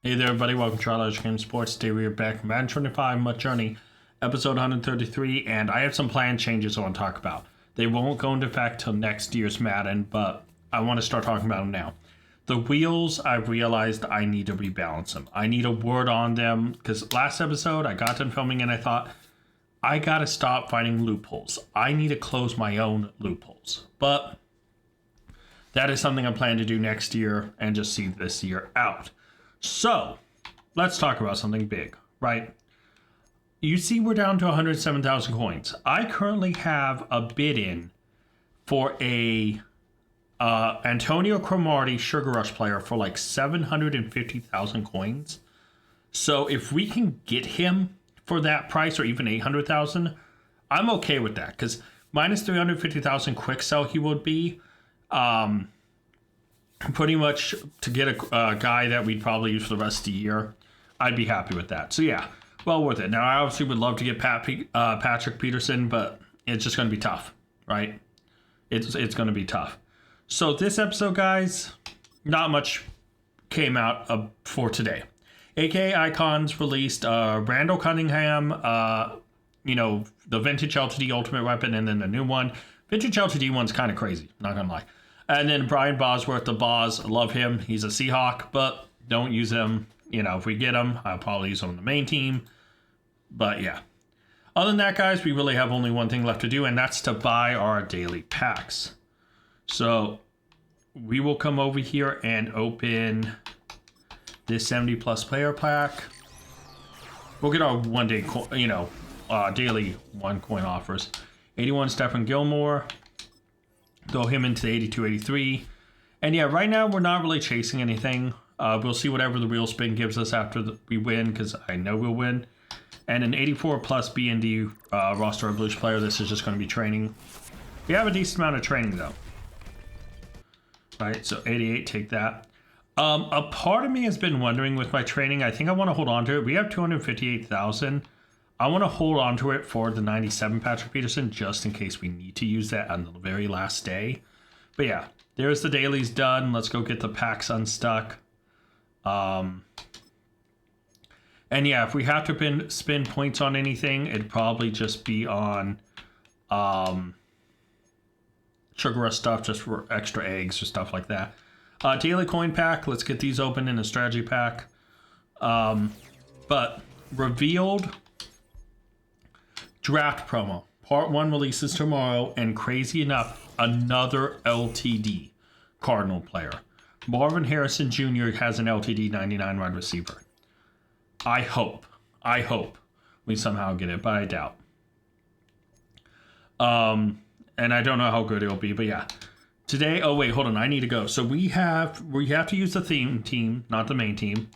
Hey there, everybody. Welcome to Large Game Sports. Today we are back from Madden 25 MUT Journey, episode 133, and I have some plan changes I want to talk about. They won't go into effect till next year's Madden, but I want to start talking about them now. The wheels, I've realized I need to rebalance them. I need a word on them, because last episode I got done filming and I thought, I gotta stop finding loopholes. I need to close my own loopholes. But that is something I plan to do next year and just see this year out. So, let's talk about something big, right? You see we're down to 107,000 coins. I currently have a bid in for a Antonio Cromartie Sugar Rush player for like 750,000 coins. So if we can get him for that price or even 800,000, I'm okay with that because minus 350,000 quick sell he would be. Pretty much to get a guy that we'd probably use for the rest of the year, I'd be happy with that. So yeah, well worth it. Now I obviously would love to get Patrick Peterson, but it's just going to be tough, right? It's going to be tough. So this episode, guys, not much came out for today. AK Icons released Randall Cunningham, the vintage LTD Ultimate Weapon, and then the new one. Vintage LTD one's kind of crazy, not gonna lie. And then Brian Bosworth, the Boz, love him. He's a Seahawk, but don't use him. If we get him, I'll probably use him on the main team. But yeah. Other than that, guys, we really have only one thing left to do, and that's to buy our daily packs. So we will come over here and open this 70+ player pack. We'll get our one-day, daily one-coin offers. 81 Stephen Gilmore. Throw him into the 82-83. And yeah, right now we're not really chasing anything. We'll see whatever the real spin gives us after we win, because I know we'll win. And an 84+ BND roster evolution player. This is just going to be training. We have a decent amount of training though. Alright, so 88, take that. A part of me has been wondering with my training, I think I want to hold on to it. We have 258,000. I want to hold on to it for the 97 Patrick Peterson just in case we need to use that on the very last day. But yeah, there's the dailies done. Let's go get the packs unstuck. And yeah, if we have to spin points on anything, it'd probably just be on Sugar Rush stuff, just for extra eggs or stuff like that. Daily coin pack, let's get these open in a strategy pack. But revealed draft promo. Part 1 releases tomorrow, and crazy enough, another LTD Cardinal player. Marvin Harrison Jr. has an LTD 99 wide receiver. I hope we somehow get it, but I doubt. And I don't know how good it'll be, but yeah. Today, oh wait, hold on, I need to go. So we have to use the theme team, not the main team.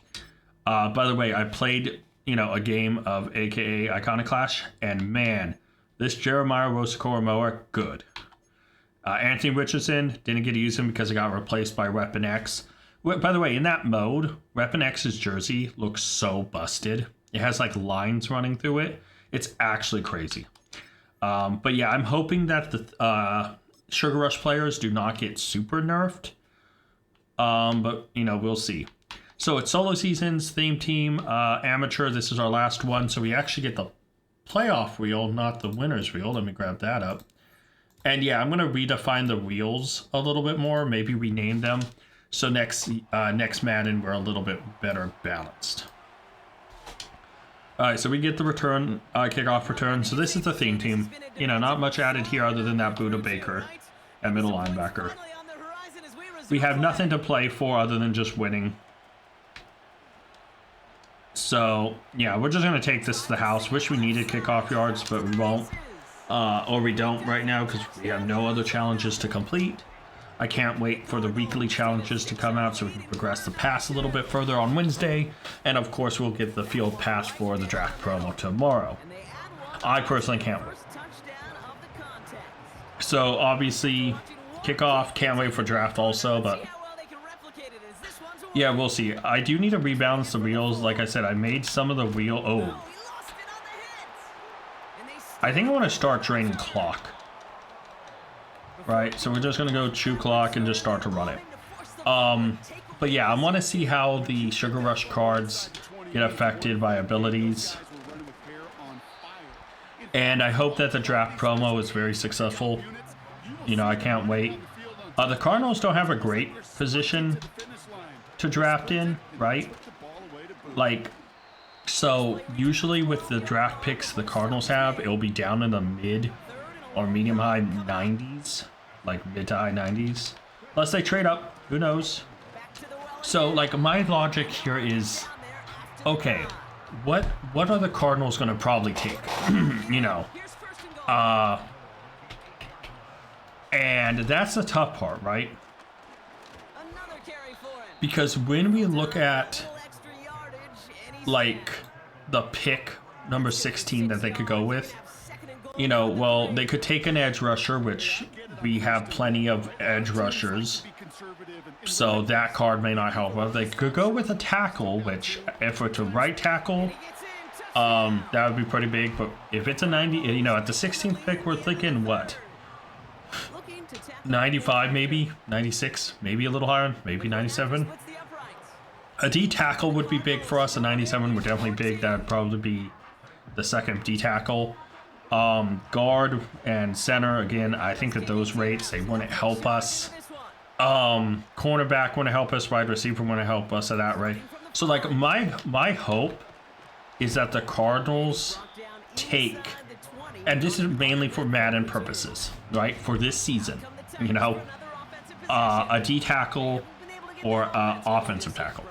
By the way, I played a game of AKA Iconic Clash, and man, this Jeremiah Rosicoromoa, good. Anthony Richardson, didn't get to use him because it got replaced by Weapon X. By the way, in that mode, Weapon X's jersey looks so busted. It has like lines running through it. It's actually crazy. But yeah, I'm hoping that the Sugar Rush players do not get super nerfed. But we'll see. So it's solo seasons, theme team, amateur. This is our last one. So we actually get the playoff wheel, not the winner's wheel. Let me grab that up. And yeah, I'm going to redefine the wheels a little bit more. Maybe rename them. So next Madden, we're a little bit better balanced. All right, so we get the return, kickoff return. So this is the theme team. Not much added here other than that Buda Baker at middle linebacker. We have nothing to play for other than just winning. So, yeah, we're just going to take this to the house. Wish we needed kickoff yards, but we won't. Or we don't right now because we have no other challenges to complete. I can't wait for the weekly challenges to come out so we can progress the pass a little bit further on Wednesday. And, of course, we'll get the field pass for the draft promo tomorrow. I personally can't wait. So, obviously, kickoff. Can't wait for draft also, but yeah, we'll see. I do need to rebalance the wheels. Like I said, I made some of the wheel. Oh. I think I want to start draining clock. Right, so we're just going to go chew clock and just start to run it. But yeah, I want to see how the Sugar Rush cards get affected by abilities. And I hope that the draft promo is very successful. You know, I can't wait. The Cardinals don't have a great position to draft in, right? Like, so usually with the draft picks the Cardinals have, it'll be down in the mid or medium high 90s, like mid to high 90s. Unless they trade up, who knows? So like my logic here is, okay, what are the Cardinals going to probably take? You know, and that's the tough part, right? Because when we look at like the pick number 16 that they could go with, you know, well, they could take an edge rusher, which we have plenty of edge rushers, so that card may not help us. They could go with a tackle, which if it's a right tackle, that would be pretty big. But if it's a 90, you know, at the 16th pick, we're thinking what? 95 maybe, 96, maybe a little higher, maybe 97. A D tackle would be big for us. A 97 would definitely be big. That would probably be the second D tackle. Guard and center, again, I think that those rates, they wouldn't help us. Cornerback wouldn't help us. Wide receiver wouldn't help us at that rate. So like my hope is that the Cardinals take, and this is mainly for Madden purposes, right? For this season, you know, a D tackle or offensive tackle.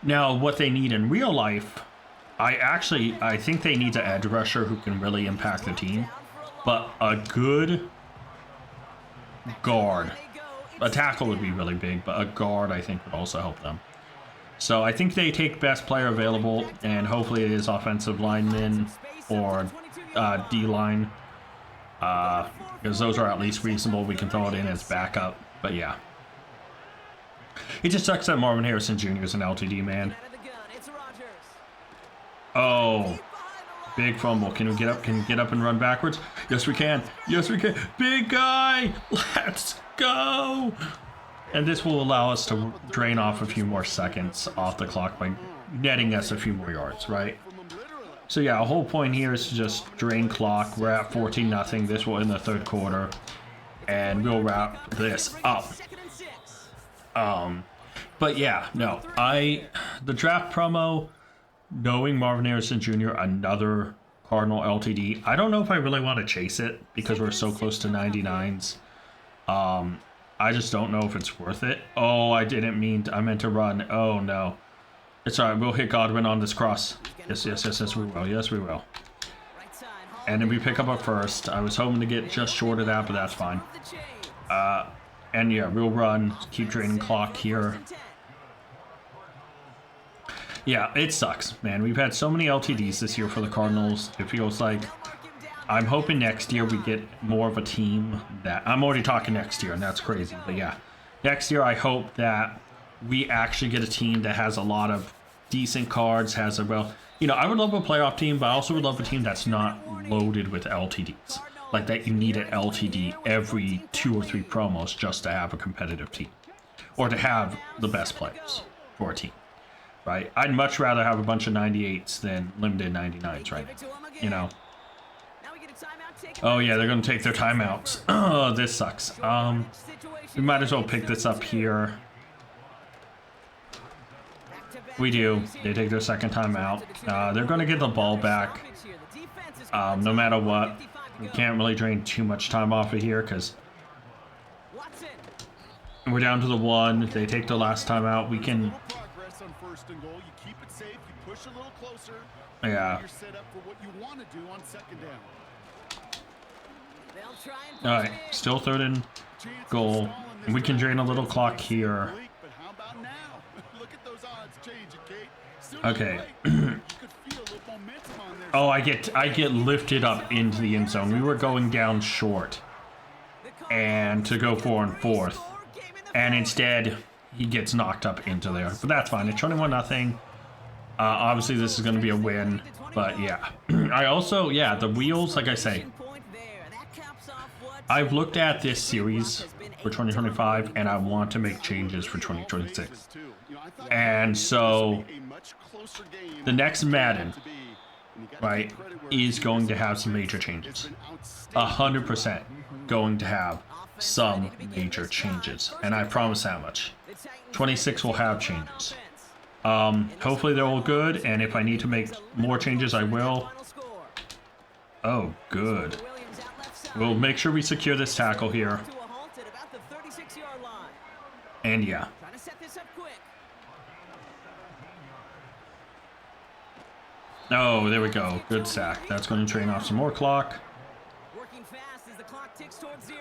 Now, what they need in real life, I think they need an edge rusher who can really impact the team, but a good guard. A tackle would be really big, but a guard I think would also help them. So I think they take best player available, and hopefully it is offensive lineman or D-line, because those are at least reasonable. We can throw it in as backup, but yeah. It just sucks that Marvin Harrison Jr. is an LTD, man. Oh, big fumble. Can we get up? Can we get up and run backwards? Yes, we can. Yes, we can. Big guy. Let's go. And this will allow us to drain off a few more seconds off the clock by netting us a few more yards, right? So yeah, the whole point here is to just drain clock. We're at 14-0. This will end the third quarter, and we'll wrap this up. But yeah, no, the draft promo, knowing Marvin Harrison Jr., another Cardinal LTD, I don't know if I really want to chase it because we're so close to 99s. I just don't know if it's worth it. Oh, I meant to run. Oh no. It's alright, we'll hit Godwin on this cross. Yes, we will. Yes, we will. And then we pick up a first. I was hoping to get just short of that, but that's fine. And yeah, we'll run, keep draining clock here. Yeah, it sucks, man. We've had so many LTDs this year for the Cardinals. It feels like I'm hoping next year we get more of a team that... I'm already talking next year, and that's crazy. But yeah, next year I hope that we actually get a team that has a lot of decent cards, has a... Well, you know, I would love a playoff team, but I also would love a team that's not loaded with LTDs. Like that you need an LTD every 2 or 3 promos just to have a competitive team. Or to have the best players for a team. Right? I'd much rather have a bunch of 98s than limited 99s right now. You know? Oh yeah, they're going to take their timeouts. Oh, this sucks. We might as well pick this up here. We do. They take their second timeout. They're going to get the ball back. No matter what. We can't really drain too much time off of here because we're down to the 1. They take the last timeout. We can... Yeah. Alright, still third and goal. We can drain a little clock here. Okay. Oh, I get lifted up into the end zone. We were going down short. And to go 4 and 4th. And instead, he gets knocked up into there. But that's fine. It's 21-0. Obviously, this is going to be a win. But yeah. I also, yeah, the wheels, like I say. I've looked at this series for 2025, and I want to make changes for 2026. And so the next Madden, right, is going to have some major changes. 100% going to have some major changes, and I promise that much. 26 will have changes. Hopefully they're all good, and if I need to make more changes, I will. Oh, good. We'll make sure we secure this tackle here. And yeah. Oh, there we go. Good sack. That's going to train off some more clock. Working fast as the clock ticks towards 0.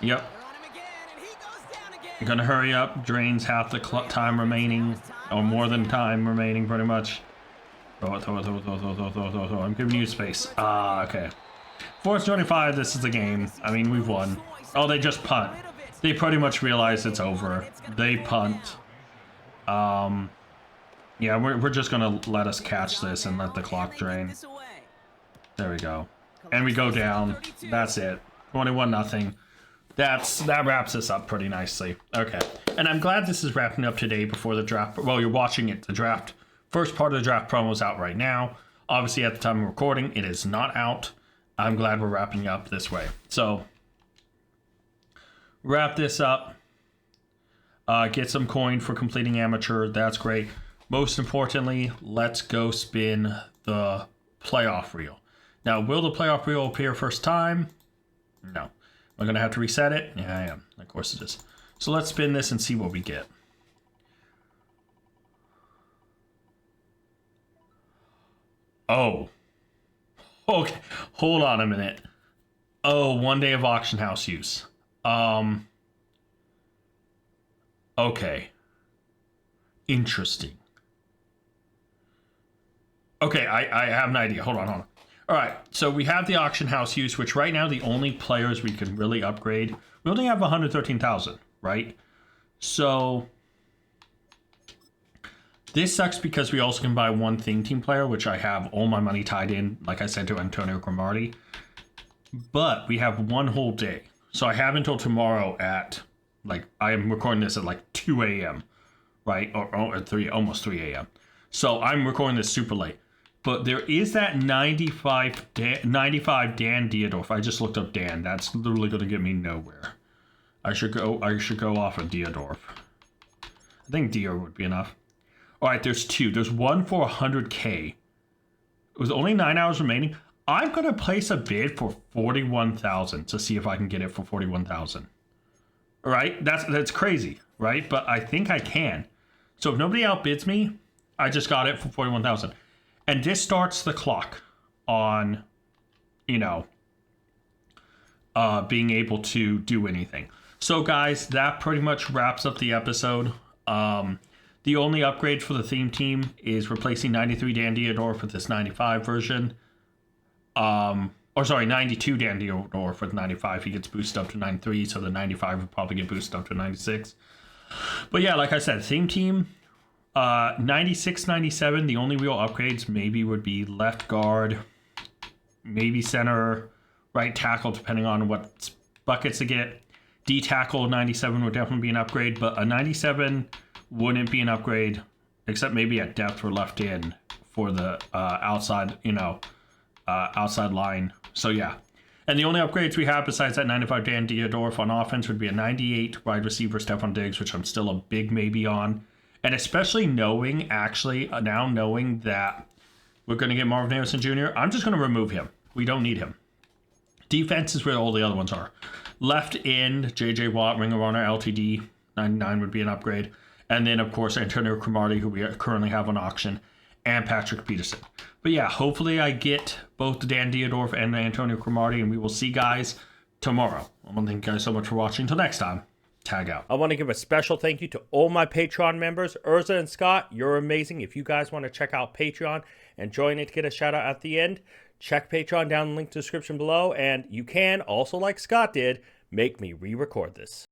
Yep. I'm going to hurry up. Drains half the time remaining, or more than time remaining, pretty much. Throw it. I'm giving you space. Ah, okay. 4:25, this is the game. I mean, we've won. Oh, they just punt. They pretty much realize it's over. They punt. Yeah, we're just going to let us catch this and let the clock drain. There we go. And we go down. That's it. 21-0. That wraps us up pretty nicely. Okay. And I'm glad this is wrapping up today before the draft. Well, you're watching it. The draft, first part of the draft promo is out right now. Obviously, at the time of recording, it is not out. I'm glad we're wrapping up this way. So, wrap this up. Get some coin for completing amateur. That's great. Most importantly, let's go spin the playoff reel. Now, will the playoff reel appear first time? No. Am I going to have to reset it? Yeah, I am. Of course it is. So let's spin this and see what we get. Oh. Okay. Hold on a minute. Oh, 1 day of auction house use. Okay. Interesting. Okay, I have an idea. Hold on. All right, so we have the auction house use, which right now the only players we can really upgrade, we only have 113,000, right? So this sucks because we also can buy one theme team player, which I have all my money tied in, like I said, to Antonio Cromartie. But we have one whole day. So I have until tomorrow at, like, I am recording this at like 2 a.m., right? Or almost 3 a.m. So I'm recording this super late. But there is that 95 Dan Dierdorf. I just looked up Dan. That's literally going to get me nowhere. I should go off of Dierdorf. I think Dier would be enough. All right, there's two. There's one for 100K. It was only 9 hours remaining. I'm going to place a bid for 41,000 to see if I can get it for 41,000. All right, that's crazy, right? But I think I can. So if nobody outbids me, I just got it for 41,000. And this starts the clock on, being able to do anything. So, guys, that pretty much wraps up the episode. The only upgrade for the theme team is replacing 93 Dan Dierdorf with this 95 version. 92 Dan Dierdorf with 95. He gets boosted up to 93, so the 95 would probably get boosted up to 96. But yeah, like I said, theme team. 96, 97, the only real upgrades maybe would be left guard, maybe center, right tackle, depending on what buckets to get. D tackle 97 would definitely be an upgrade, but a 97 wouldn't be an upgrade, except maybe at depth or left in for the outside line. So yeah. And the only upgrades we have besides that 95 Dan Dierdorf on offense would be a 98 wide receiver Stephon Diggs, which I'm still a big maybe on. And especially knowing that we're going to get Marvin Harrison Jr., I'm just going to remove him. We don't need him. Defense is where all the other ones are. Left end, J.J. Watt, Ring of Honor, LTD, 99 would be an upgrade. And then, of course, Antonio Cromartie, who we currently have on auction, and Patrick Peterson. But yeah, hopefully I get both the Dan Dierdorf and the Antonio Cromartie, and we will see guys tomorrow. I want to thank you guys so much for watching. Until next time. Tag out. I want to give a special thank you to all my Patreon members. Urza and Scott, you're amazing. If you guys want to check out Patreon and join it to get a shout out at the end, check Patreon down in the link to the description below. And you can also, like Scott did, make me re-record this.